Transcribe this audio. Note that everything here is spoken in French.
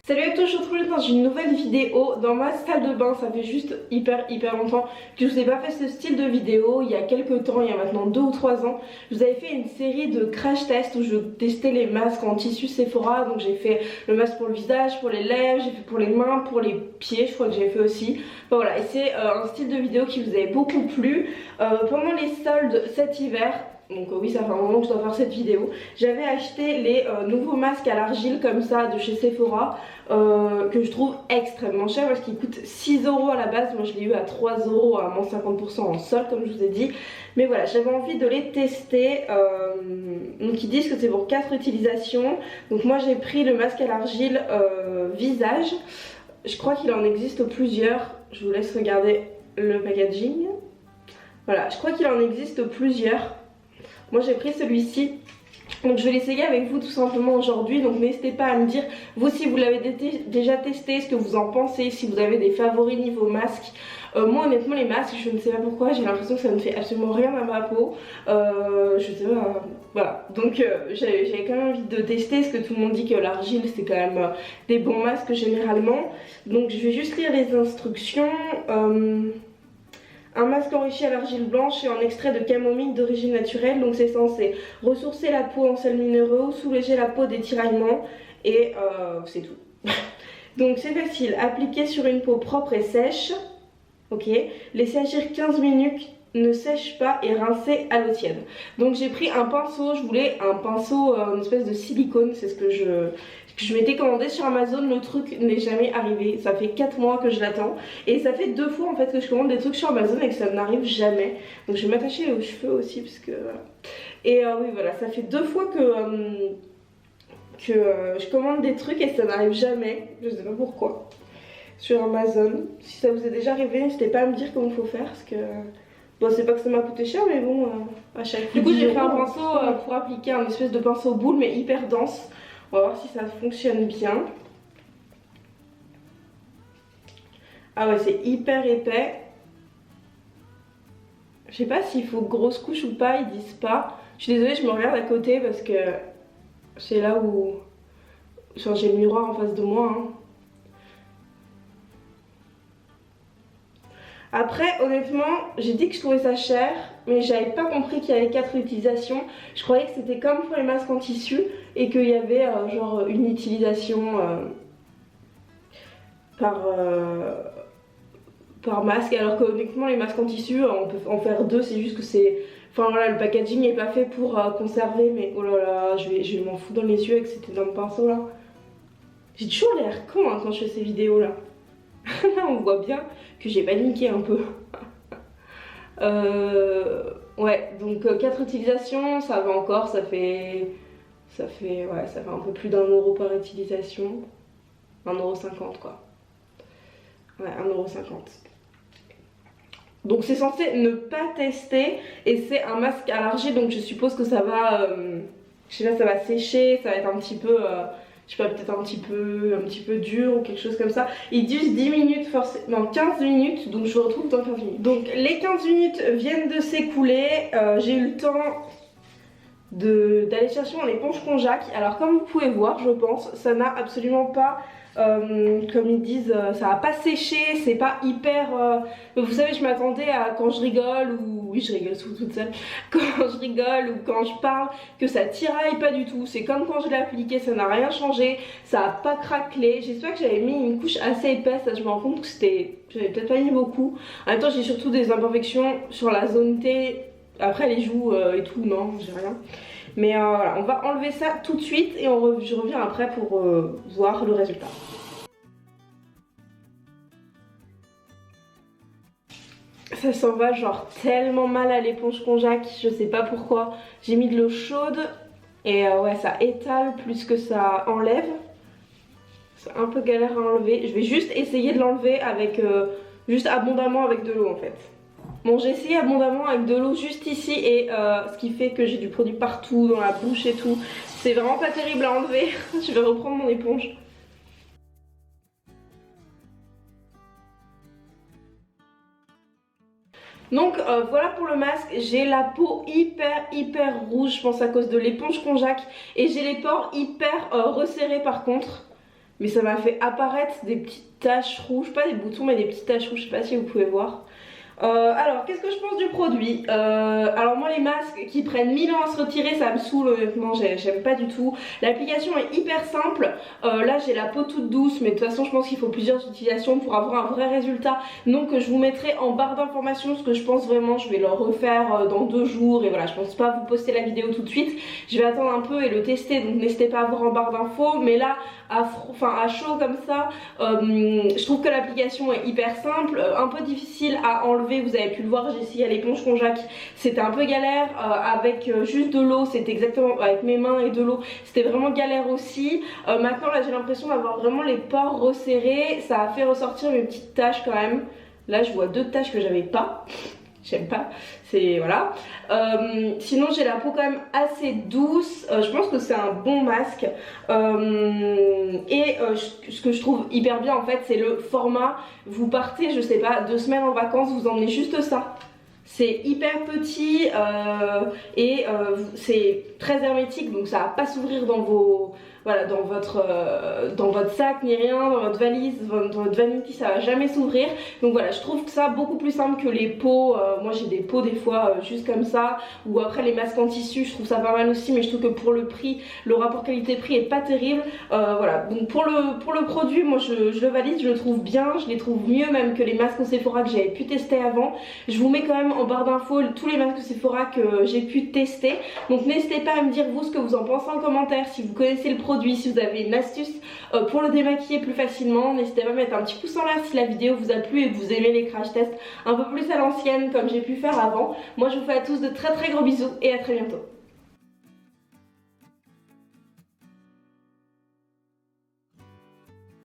Salut à tous, je vous retrouve dans une nouvelle vidéo dans ma salle de bain. Ça fait juste hyper longtemps que je vous ai pas fait ce style de vidéo. Il y a quelques temps, il y a maintenant 2 ou 3 ans, je vous avais fait une série de crash tests où je testais les masques en tissu Sephora. Donc j'ai fait le masque pour le visage, pour les lèvres, j'ai fait pour les mains, pour les pieds, je crois que j'ai fait aussi. Enfin, voilà, et c'est un style de vidéo qui vous avait beaucoup plu. Pendant les soldes cet hiver, donc oui, ça fait un moment que je dois faire cette vidéo, j'avais acheté les nouveaux masques à l'argile comme ça de chez Sephora, que je trouve extrêmement cher parce qu'ils coûtent 6 € à la base. Moi je l'ai eu à 3 € à moins 50% en solde comme je vous ai dit. Mais voilà, j'avais envie de les tester. Donc ils disent que c'est pour 4 utilisations. Donc moi j'ai pris le masque à l'argile visage. Je crois qu'il en existe plusieurs. Je vous laisse regarder le packaging. Voilà, je crois qu'il en existe plusieurs. Moi j'ai pris celui-ci, donc je vais l'essayer avec vous tout simplement aujourd'hui. Donc n'hésitez pas à me dire vous si vous l'avez déjà testé, ce que vous en pensez, si vous avez des favoris niveau masque. Moi honnêtement les masques, je ne sais pas pourquoi, j'ai l'impression que ça ne fait absolument rien à ma peau. Je sais pas, voilà. Donc j'avais quand même envie de tester, parce que tout le monde dit que l'argile c'est quand même des bons masques généralement. Donc je vais juste lire les instructions. Un masque enrichi à l'argile blanche et en extrait de camomille d'origine naturelle. Donc c'est censé ressourcer la peau en sels minéraux, soulager la peau des tiraillements et c'est tout. Donc c'est facile, appliquer sur une peau propre et sèche. Ok, laisser agir 15 minutes, ne sèche pas et rincer à l'eau tiède. Donc j'ai pris un pinceau, je voulais un pinceau, une espèce de silicone, c'est ce que je m'étais commandé sur Amazon. Le truc n'est jamais arrivé, ça fait 4 mois que je l'attends. Et ça fait 2 fois en fait que je commande des trucs sur Amazon et que ça n'arrive jamais. Donc je vais m'attacher aux cheveux aussi parce que voilà. Et oui voilà, ça fait 2 fois que je commande des trucs et ça n'arrive jamais. Je sais pas pourquoi. Sur Amazon. Si ça vous est déjà arrivé, n'hésitez pas à me dire comment il faut faire parce que bon, c'est pas que ça m'a coûté cher, mais bon, à chaque fois. Du coup, j'ai pris un pinceau pour appliquer un espèce de pinceau boule, mais hyper dense. On va voir si ça fonctionne bien. Ah ouais, c'est hyper épais. Je sais pas s'il faut grosse couche ou pas, ils disent pas. Je suis désolée, je me regarde à côté parce que c'est là où j'ai le miroir en face de moi. Hein. Après, honnêtement, j'ai dit que je trouvais ça cher, mais j'avais pas compris qu'il y avait 4 utilisations. Je croyais que c'était comme pour les masques en tissu et qu'il y avait genre une utilisation par masque. Alors que honnêtement, les masques en tissu, on peut en faire 2, c'est juste que c'est... Enfin voilà, le packaging n'est pas fait pour conserver, mais oh là là, je vais m'en foutre dans les yeux avec cet énorme pinceau là. J'ai toujours l'air con hein, quand je fais ces vidéos là. Là on voit bien que j'ai paniqué un peu. Ouais, donc 4 utilisations, ça va encore, ça fait un peu plus d'1 € par utilisation. 1,50 € quoi. Ouais, 1,50 €. Donc c'est censé ne pas tester et c'est un masque à l'argile, donc je suppose que ça va, je sais pas, ça va sécher, ça va être un petit peu... je sais pas, peut-être un petit peu dur ou quelque chose comme ça. Ils disent 10 minutes, non 15 minutes, donc je vous retrouve dans 15 minutes. Donc les 15 minutes viennent de s'écouler, j'ai eu le temps d'aller chercher mon éponge konjac. Alors comme vous pouvez voir, je pense, ça n'a absolument pas, comme ils disent, ça va pas sécher, c'est pas hyper... vous savez, je m'attendais à quand je rigole ou... Oui, je rigole toute seule. Quand je rigole ou quand je parle, que ça tiraille, pas du tout. C'est comme quand je l'ai appliqué, ça n'a rien changé, ça a pas craquelé. J'espère que j'avais mis une couche assez épaisse, là je me rends compte que j'avais peut-être pas mis beaucoup. En même temps, j'ai surtout des imperfections sur la zone T. Après les joues et tout, non, j'ai rien. Mais voilà, on va enlever ça tout de suite et je reviens après pour voir le résultat. Ça s'en va genre tellement mal à l'éponge konjac, je sais pas pourquoi. J'ai mis de l'eau chaude et ouais, ça étale plus que ça enlève. C'est un peu galère à enlever. Je vais juste essayer de l'enlever avec juste abondamment avec de l'eau en fait. Bon, j'ai essayé abondamment avec de l'eau juste ici et ce qui fait que j'ai du produit partout, dans la bouche et tout. C'est vraiment pas terrible à enlever. Je vais reprendre mon éponge. Donc voilà pour le masque, j'ai la peau hyper rouge, je pense à cause de l'éponge konjac. Et j'ai les pores hyper resserrés par contre. mais ça m'a fait apparaître des petites taches rouges, pas des boutons mais des petites taches rouges, je sais pas si vous pouvez voir. Alors qu'est-ce que je pense du produit? Alors moi les masques qui prennent 1000 ans à se retirer, ça me saoule honnêtement, j'aime pas du tout. L'application est hyper simple, là j'ai la peau toute douce mais de toute façon je pense qu'il faut plusieurs utilisations pour avoir un vrai résultat. Donc je vous mettrai en barre d'informations ce que je pense vraiment, je vais le refaire dans 2 jours et voilà, je pense pas vous poster la vidéo tout de suite. Je vais attendre un peu et le tester, donc n'hésitez pas à voir en barre d'infos, mais là à chaud comme ça, je trouve que l'application est hyper simple, un peu difficile à enlever. Vous avez pu le voir, j'ai essayé à l'éponge Conjac, c'était un peu galère, avec juste de l'eau, c'était exactement avec mes mains et de l'eau, c'était vraiment galère aussi. Maintenant là j'ai l'impression d'avoir vraiment les pores resserrés, ça a fait ressortir mes petites taches quand même. Là je vois 2 taches que j'avais pas. J'aime pas, c'est voilà. Sinon j'ai la peau quand même assez douce, je pense que c'est un bon masque. Ce que je trouve hyper bien en fait c'est le format. Vous partez je sais pas 2 semaines en vacances, vous emmenez juste ça. C'est hyper petit c'est très hermétique, donc ça va pas s'ouvrir dans vos... Voilà, dans votre sac ni rien, dans votre valise, dans votre vanity, ça va jamais s'ouvrir. Donc voilà, je trouve que ça beaucoup plus simple que les pots. Moi j'ai des pots des fois juste comme ça, ou après les masques en tissu, je trouve ça pas mal aussi, mais je trouve que pour le prix, le rapport qualité-prix est pas terrible. Voilà, donc pour le produit, moi je le valide, je le trouve bien, je les trouve mieux même que les masques au Sephora que j'avais pu tester avant. Je vous mets quand même en barre d'infos tous les masques au Sephora que j'ai pu tester. Donc n'hésitez pas à me dire vous ce que vous en pensez en commentaire, si vous connaissez le produit, si vous avez une astuce pour le démaquiller plus facilement. N'hésitez pas à mettre un petit pouce en l'air si la vidéo vous a plu et que vous aimez les crash tests un peu plus à l'ancienne comme j'ai pu faire avant. Moi je vous fais à tous de très gros bisous et à très bientôt.